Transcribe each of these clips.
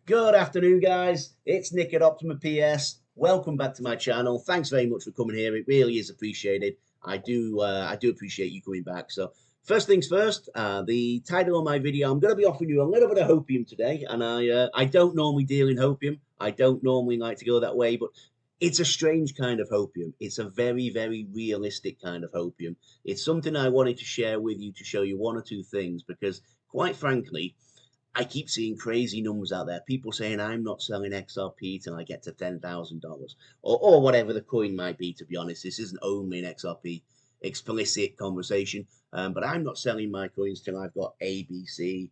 Good afternoon, guys. It's Nick at Optima PS. Welcome back to my channel. Thanks very much for coming here. It really is appreciated. I do appreciate you coming back. So, first things first. The title of my video. I'm going to be offering you a little bit of hopium today, and I don't normally deal in hopium. I don't normally like to go that way, but it's a strange kind of hopium. It's a very, very realistic kind of hopium. It's something I wanted to share with you to show you one or two things because, quite frankly, I keep seeing crazy numbers out there. People saying I'm not selling XRP till I get to $10,000 or whatever the coin might be. To be honest, this isn't only an XRP explicit conversation, but I'm not selling my coins till I've got A, B, C,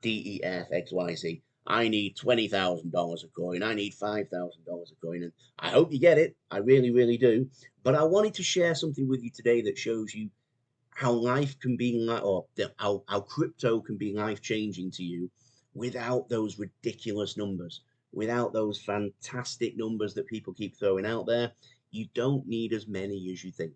D, E, F, X, Y, Z. I need $20,000 a coin. I need $5,000 a coin, and I hope you get it. I really, really do. But I wanted to share something with you today that shows you how life can be like, or how crypto can be life changing to you without those ridiculous numbers, without those fantastic numbers that people keep throwing out there. You don't need as many as you think.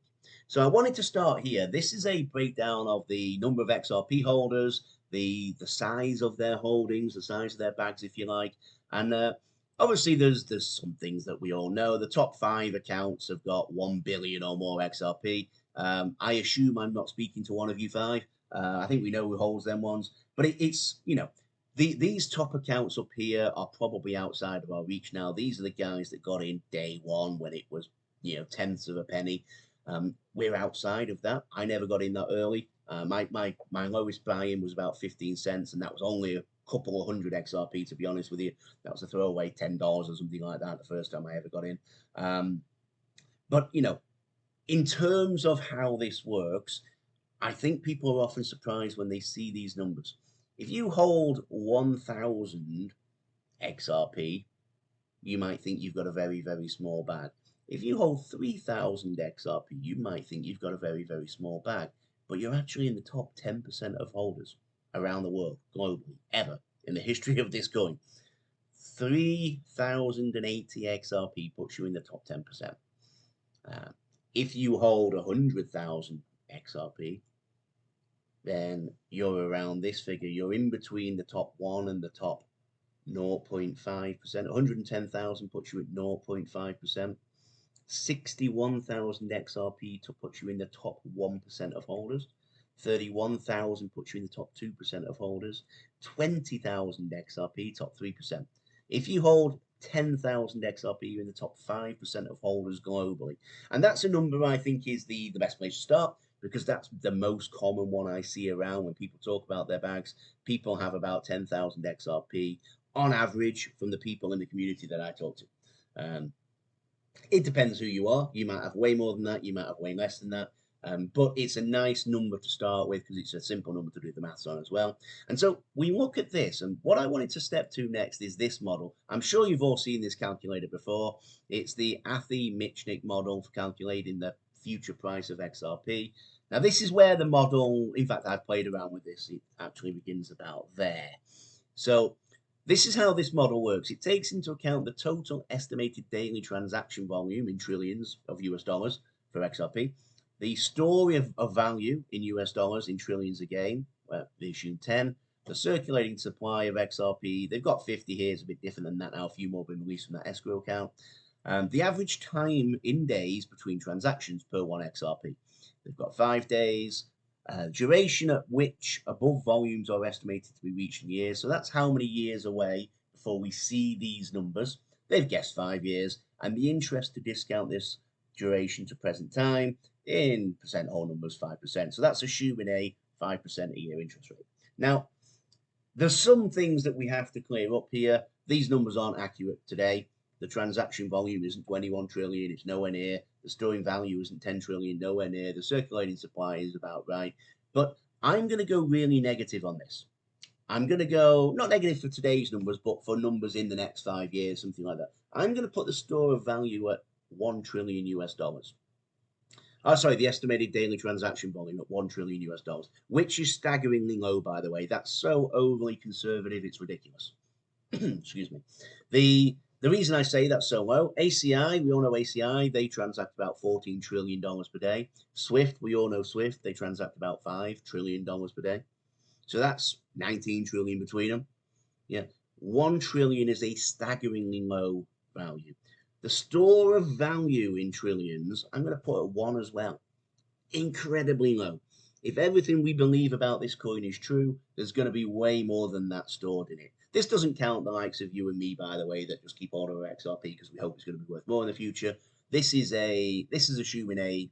So I wanted to start here. This is a breakdown of the number of XRP holders, the size of their holdings, the size of their bags, if you like, and obviously there's some things that we all know. The top 5 accounts have got 1 billion or more XRP. I assume I'm not speaking to one of you 5. I think we know who holds them ones, but it's these top accounts up here are probably outside of our reach now. These are the guys that got in day one when it was tenths of a penny. We're outside of that. I never got in that early. My lowest buy-in was about 15 cents, and that was only a couple of hundred XRP, to be honest with you. That was a throwaway $10 or something like that the first time I ever got in. But in terms of how this works, I think people are often surprised when they see these numbers. If you hold 1,000 XRP, you might think you've got a very, very small bag. If you hold 3,000 XRP, you might think you've got a very, very small bag, but you're actually in the top 10% of holders around the world, globally, ever, in the history of this coin. 3,080 XRP puts you in the top 10%. If you hold 100,000 XRP, then you're around this figure. You're in between the top 1 and the top 0.5%. 110,000 puts you at 0.5%. 61,000 XRP to put you in the top 1% of holders. 31,000 puts you in the top 2% of holders. 20,000 XRP, top 3%. If you hold 10,000 XRP, you're in the top 5% of holders globally. And that's a number I think is the best place to start, because that's the most common one I see around when people talk about their bags. People have about 10,000 XRP on average from the people in the community that I talk to. It depends who you are. You might have way more than that. You might have way less than that. But it's a nice number to start with because it's a simple number to do the maths on as well. And so we look at this, and what I wanted to step to next is this model. I'm sure you've all seen this calculator before. It's the Athey-Michnik model for calculating the future price of XRP. Now, this is where the model, in fact, I've played around with this. It actually begins about there. So this is how this model works. It takes into account the total estimated daily transaction volume in trillions of US dollars for XRP, the story of value in US dollars in trillions again, they assume 10, the circulating supply of XRP, they've got 50 here, it's a bit different than that now, a few more have been released from that escrow account. The average time in days between transactions per one XRP. They've got 5 days, duration at which above volumes are estimated to be reached in years. So that's how many years away before we see these numbers. They've guessed 5 years, and the interest to discount this duration to present time in percent whole numbers, 5%. So that's assuming a 5% a year interest rate. Now, there's some things that we have to clear up here. These numbers aren't accurate today. The transaction volume isn't 21 trillion, it's nowhere near. The storing value isn't 10 trillion, nowhere near. The circulating supply is about right. But I'm going to go really negative on this. I'm going to go, not negative for today's numbers, but for numbers in the next 5 years, something like that. I'm going to put the store of value at 1 trillion US dollars. Oh, sorry, the estimated daily transaction volume at 1 trillion US dollars, which is staggeringly low, by the way. That's so overly conservative, it's ridiculous. Excuse me. The reason I say that's so low, ACI, we all know ACI, they transact about $14 trillion per day. Swift, we all know Swift, they transact about $5 trillion per day. So that's 19 trillion between them. Yeah. 1 trillion is a staggeringly low value. The store of value in trillions, I'm going to put at 1 as well. Incredibly low. If everything we believe about this coin is true, there's going to be way more than that stored in it. This doesn't count the likes of you and me, by the way, that just keep hold of our XRP because we hope it's going to be worth more in the future. This is assuming a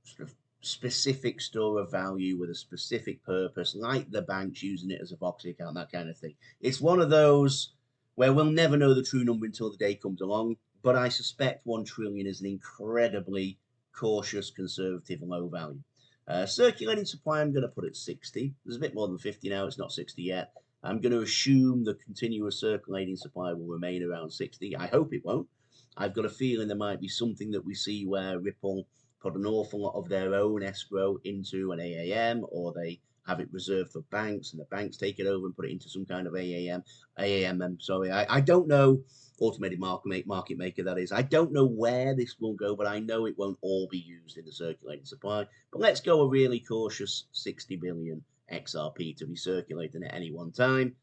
sort of specific store of value with a specific purpose, like the banks using it as a Voxy account, that kind of thing. It's one of those where we'll never know the true number until the day comes along, but I suspect 1 trillion is an incredibly cautious, conservative, low value. Circulating supply, I'm going to put at 60. There's a bit more than 50 now. It's not 60 yet. I'm going to assume the continuous circulating supply will remain around 60. I hope it won't. I've got a feeling there might be something that we see where Ripple put an awful lot of their own escrow into an AAM, or they have it reserved for banks and the banks take it over and put it into some kind of AAM, sorry. I don't know, automated market maker that is. I don't know where this will go, but I know it won't all be used in the circulating supply. But let's go a really cautious 60 billion XRP to be circulating at any one time.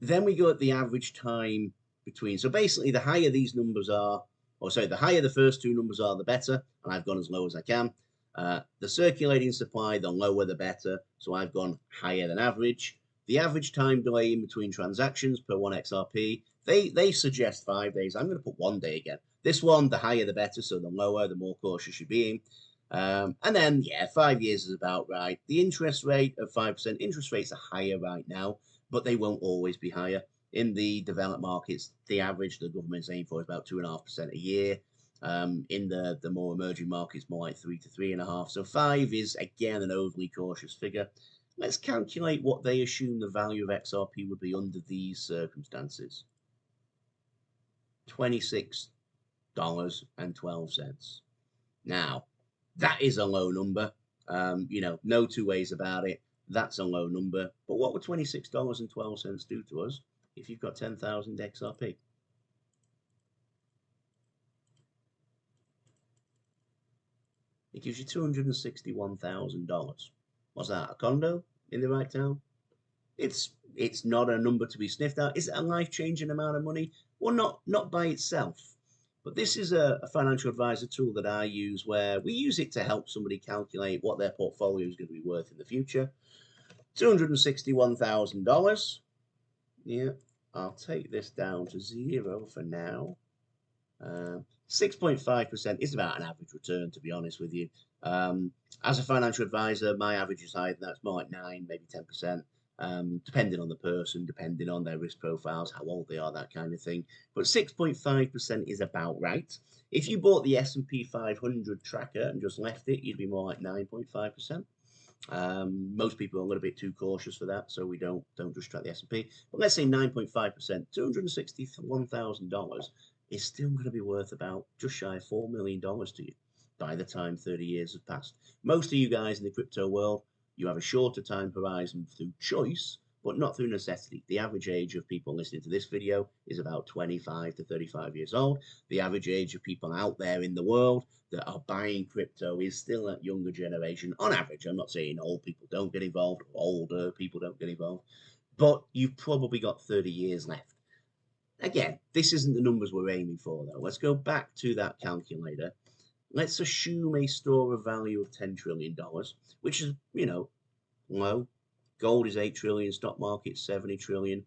Then we go at the average time between. So basically, the higher these numbers are, or sorry, the higher the first two numbers are, the better. And I've gone as low as I can. The circulating supply, the lower the better. So I've gone higher than average. The average time delay in between transactions per 1 XRP, they suggest 5 days. I'm going to put 1 day again. This one, the higher the better. So the lower, the more cautious you're being. And then, yeah, 5 years is about right. The interest rate of 5%, interest rates are higher right now, but they won't always be higher. In the developed markets, the average the government's aiming for is about 2.5% a year. In the more emerging markets, more like 3 to 3.5. So 5 is, again, an overly cautious figure. Let's calculate what they assume the value of XRP would be under these circumstances. $26.12. Now, that is a low number. You know, no two ways about it. That's a low number. But what would $26.12 do to us if you've got 10,000 XRP? It gives you $261,000. What's that, a condo in the right town? It's not a number to be sniffed at. Is it a life-changing amount of money? Well, not by itself. But this is a financial advisor tool that I use where we use it to help somebody calculate what their portfolio is going to be worth in the future. $261,000. Yeah, I'll take this down to 0 for now. 6.5% is about an average return, to be honest with you. As a financial advisor, my average is higher than that. It's more like 9, maybe 10%. Depending on the person, depending on their risk profiles, how old they are, that kind of thing. But 6.5% is about right. If you bought the S&P 500 tracker and just left it, you'd be more like 9.5%. Most people are a little bit too cautious for that, so we don't just track the S&P. But let's say 9.5%, $261,000 is still going to be worth about just shy of $4 million to you by the time 30 years have passed. Most of you guys in the crypto world, you have a shorter time horizon through choice, but not through necessity. The average age of people listening to this video is about 25 to 35 years old. The average age of people out there in the world that are buying crypto is still that younger generation. On average, I'm not saying old people don't get involved, or older people don't get involved, but you've probably got 30 years left. Again, this isn't the numbers we're aiming for, though. Let's go back to that calculator. Let's assume a store of value of $10 trillion, which is, you know, low. Gold is 8 trillion, stock market 70 trillion.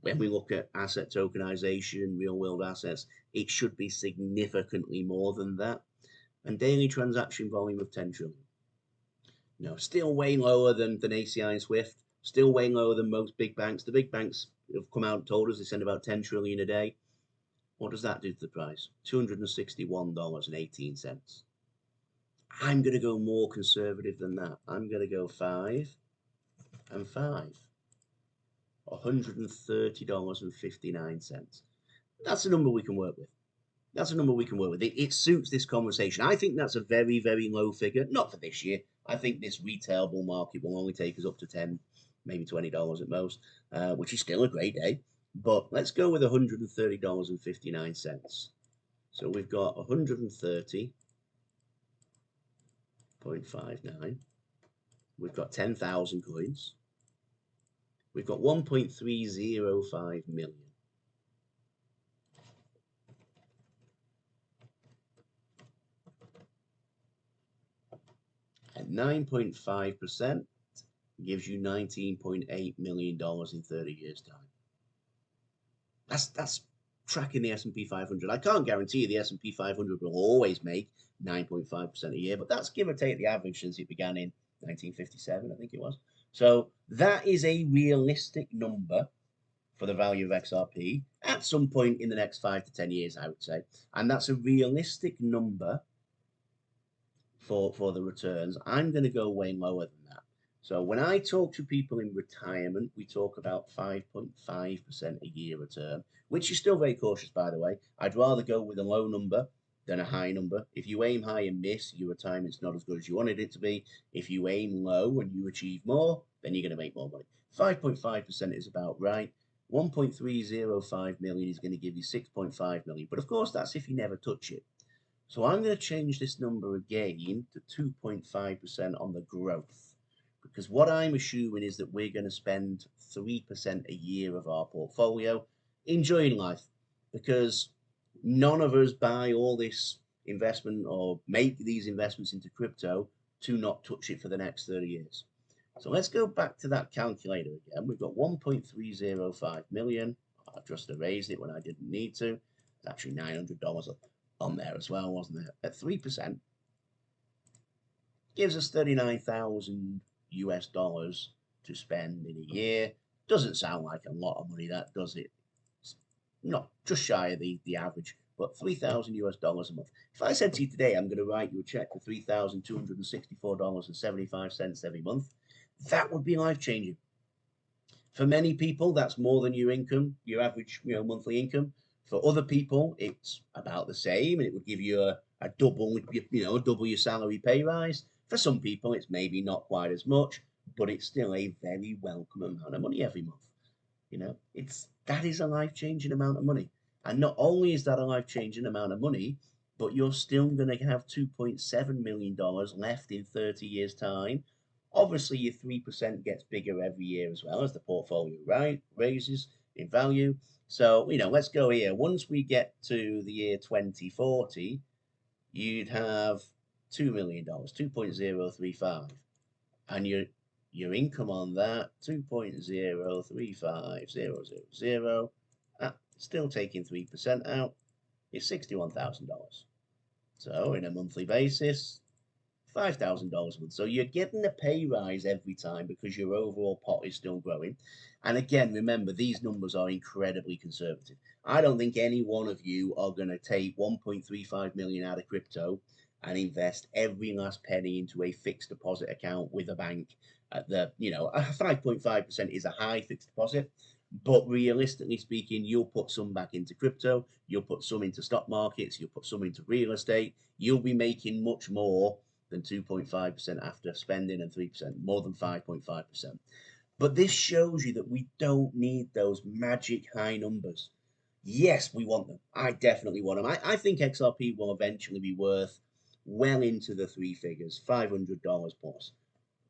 When we look at asset tokenization, real world assets, it should be significantly more than that. And daily transaction volume of 10 trillion. No, still way lower than ACI and SWIFT, still way lower than most big banks. The big banks have come out and told us they send about 10 trillion a day. What does that do to the price? $261.18. I'm going to go more conservative than that. I'm going to go 5 and 5. $130.59. That's a number we can work with. That's a number we can work with. It suits this conversation. I think that's a very, very low figure. Not for this year. I think this retail bull market will only take us up to $10, maybe $20 at most, which is still a great day. But let's go with $130.59. So we've got 130.59. We've got 10,000 coins. we've got 1.305 million. At 9.5% gives you $19.8 million in 30 years' time. That's tracking the S&P 500. I can't guarantee you the S&P 500 will always make 9.5% a year, but that's give or take the average since it began in 1957, I think it was. So that is a realistic number for the value of XRP at some point in the next 5 to 10 years, I would say. And that's a realistic number for the returns. I'm going to go way lower than that. So when I talk to people in retirement, we talk about 5.5% a year return, which is still very cautious, by the way. I'd rather go with a low number than a high number. If you aim high and miss, your retirement's not as good as you wanted it to be. If you aim low and you achieve more, then you're going to make more money. 5.5% is about right. 1.305 million is going to give you 6.5 million. But of course, that's if you never touch it. So I'm going to change this number again to 2.5% on the growth, because what I'm assuming is that we're going to spend 3% a year of our portfolio enjoying life, because none of us buy all this investment or make these investments into crypto to not touch it for the next 30 years. So let's go back to that calculator again. We've got 1.305 million. I've just erased it when I didn't need to. It's actually $900 on there as well, wasn't there? At 3%, gives us 39,000 US dollars to spend in a year. Doesn't sound like a lot of money, that does it? It's not just shy of the average, but 3,000 US dollars a month. If I said to you today, I'm going to write you a check for $3,264.75 every month, that would be life-changing. For many people, that's more than your income, your average, monthly income. For other people, it's about the same, and it would give you a double, double your salary pay rise. For some people, it's maybe not quite as much, but it's still a very welcome amount of money every month. That is a life-changing amount of money. And not only is that a life-changing amount of money, but you're still going to have $2.7 million left in 30 years' time. Obviously, your 3% gets bigger every year as well as the portfolio raises in value. So, let's go here. Once we get to the year 2040, you'd have $2 million, 2.035. And your income on that, 2.035000, still taking 3% out, is $61,000. So, in a monthly basis, $5,000 a month. So you're getting a pay rise every time because your overall pot is still growing. And again, remember, these numbers are incredibly conservative. I don't think any one of you are going to take 1.35 million out of crypto and invest every last penny into a fixed deposit account with a bank at 5.5% is a high fixed deposit. But realistically speaking, you'll put some back into crypto, you'll put some into stock markets, you'll put some into real estate. You'll be making much more than 2.5% after spending, and 3%, more than 5.5%. But this shows you that we don't need those magic high numbers. Yes, we want them. I definitely want them. I think XRP will eventually be worth well into the three figures, $500 plus.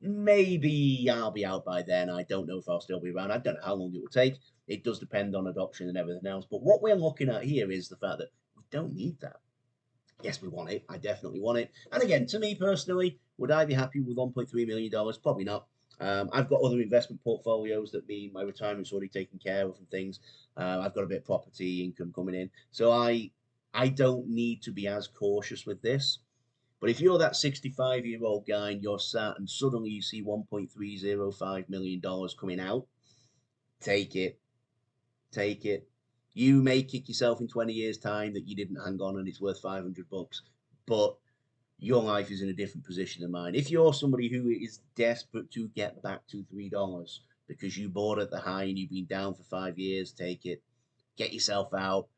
Maybe I'll be out by then. I don't know if I'll still be around. I don't know how long it will take. It does depend on adoption and everything else. But what we're looking at here is the fact that we don't need that. Yes, we want it. I definitely want it. And again, to me personally, would I be happy with $1.3 million? Probably not. I've got other investment portfolios that my retirement's already taken care of and things. I've got a bit of property income coming in. So I don't need to be as cautious with this. But if you're that 65-year-old guy and you're sat and suddenly you see $1.305 million coming out, take it. Take it. You may kick yourself in 20 years' time that you didn't hang on and it's worth $500, but your life is in a different position than mine. If you're somebody who is desperate to get back to $3 because you bought at the high and you've been down for 5 years, take it, get yourself out,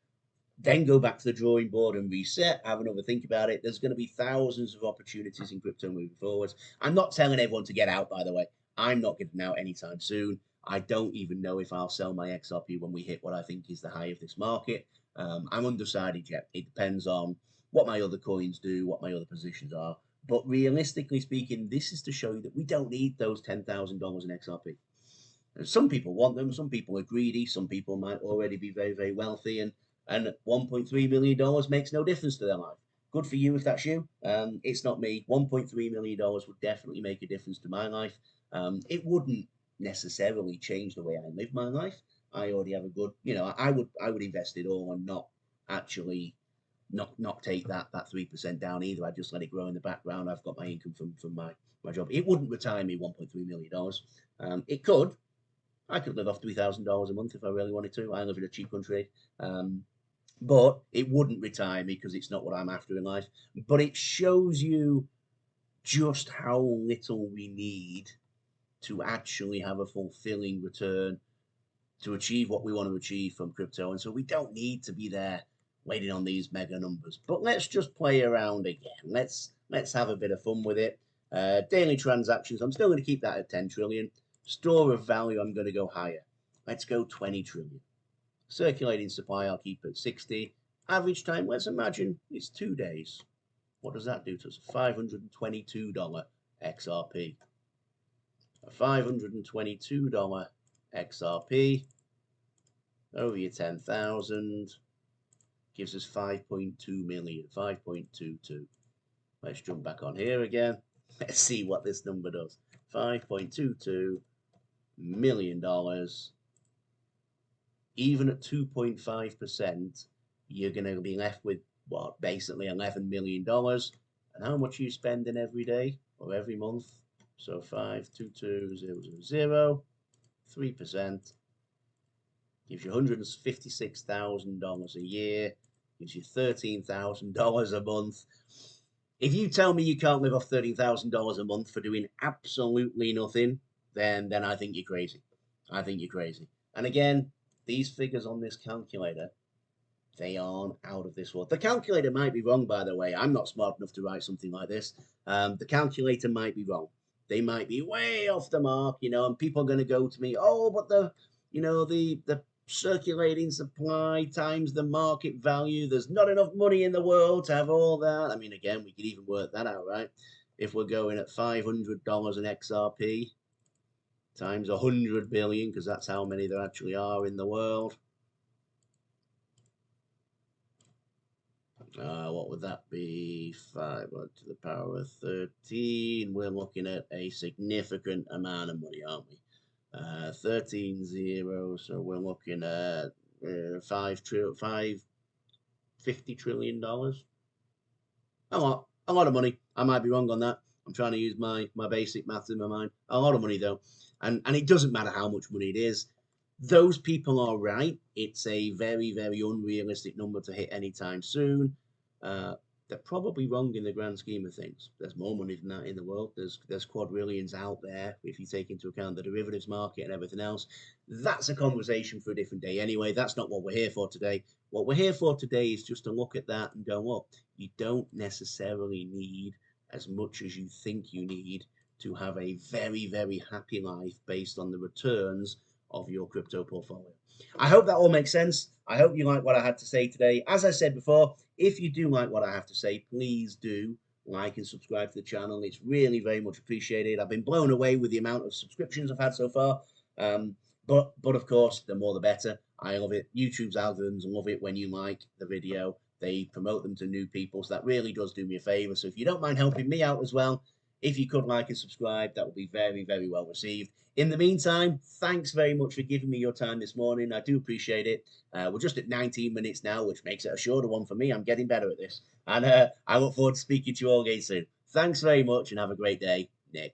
then go back to the drawing board and reset, have another think about it. There's going to be thousands of opportunities in crypto moving forwards. I'm not telling everyone to get out, by the way. I'm not getting out anytime soon. I don't even know if I'll sell my XRP when we hit what I think is the high of this market. I'm undecided yet. It depends on what my other coins do, what my other positions are. But realistically speaking, this is to show you that we don't need those $10,000 in XRP. Some people want them, some people are greedy, some people might already be very, very wealthy, and $1.3 million makes no difference to their life. Good for you if that's you. It's not me. $1.3 million would definitely make a difference to my life. It wouldn't necessarily change the way I live my life. I already have a good, I would invest it all and not actually not take that 3% down either. I just let it grow in the background. I've got my income from my job. It wouldn't retire me $1.3 million. It could. I could live off $3,000 a month if I really wanted to. I live in a cheap country. But it wouldn't retire me because it's not what I'm after in life. But it shows you just how little we need to actually have a fulfilling return to achieve what we want to achieve from crypto. And so we don't need to be there waiting on these mega numbers. But let's just play around again. Let's have a bit of fun with it. Daily transactions, I'm still going to keep that at 10 trillion. Store of value, I'm going to go higher. Let's go 20 trillion. Circulating supply, I'll keep at 60. Average time, let's imagine it's 2 days. What does that do to us? $522 XRP. A $522 XRP over your 10,000 gives us 5.2 million, 5.22. Let's jump back on here again. Let's see what this number does. $5.22 million. Even at 2.5%, you're going to be left with what, basically $11 million. And how much are you spending every day or every month? So 5.22,000, 3% gives you $156,000 a year, gives you $13,000 a month. If you tell me you can't live off $13,000 a month for doing absolutely nothing, then I think you're crazy. I think you're crazy. And again, these figures on this calculator, they aren't out of this world. The calculator might be wrong, by the way. I'm not smart enough to write something like this. The calculator might be wrong. They might be way off the mark, and people are going to go to me, oh, but the circulating supply times the market value, there's not enough money in the world to have all that. I mean, again, we could even work that out, right? If we're going at $500 an XRP times 100 billion, because that's how many there actually are in the world. What would that be? 5 to the power of 13. We're looking at a significant amount of money, aren't we? 13 zeros, so we're looking at $50 trillion. A lot of money. I might be wrong on that. I'm trying to use my basic maths in my mind. A lot of money though, and it doesn't matter how much money it is. Those people are right. It's a very, very unrealistic number to hit anytime soon. They're probably wrong in the grand scheme of things. There's more money than that in the world. There's quadrillions out there if you take into account the derivatives market and everything else. That's a conversation for a different day anyway. That's not what we're here for today. What we're here for today is just to look at that and go, well, you don't necessarily need as much as you think you need to have a very, very happy life based on the returns of your crypto portfolio. I hope that all makes sense. I hope you like what I had to say today. As I said before, if you do like what I have to say, please do like and subscribe to the channel. It's really very much appreciated. I've been blown away with the amount of subscriptions I've had so far. But of course, the more the better. I love it. YouTube's algorithms love it when you like the video. They promote them to new people. So that really does do me a favor. So if you don't mind helping me out as well, if you could like and subscribe, that would be very, very well received. In the meantime, thanks very much for giving me your time this morning. I do appreciate it. We're just at 19 minutes now, which makes it a shorter one for me. I'm getting better at this. And I look forward to speaking to you all again soon. Thanks very much and have a great day. Nick.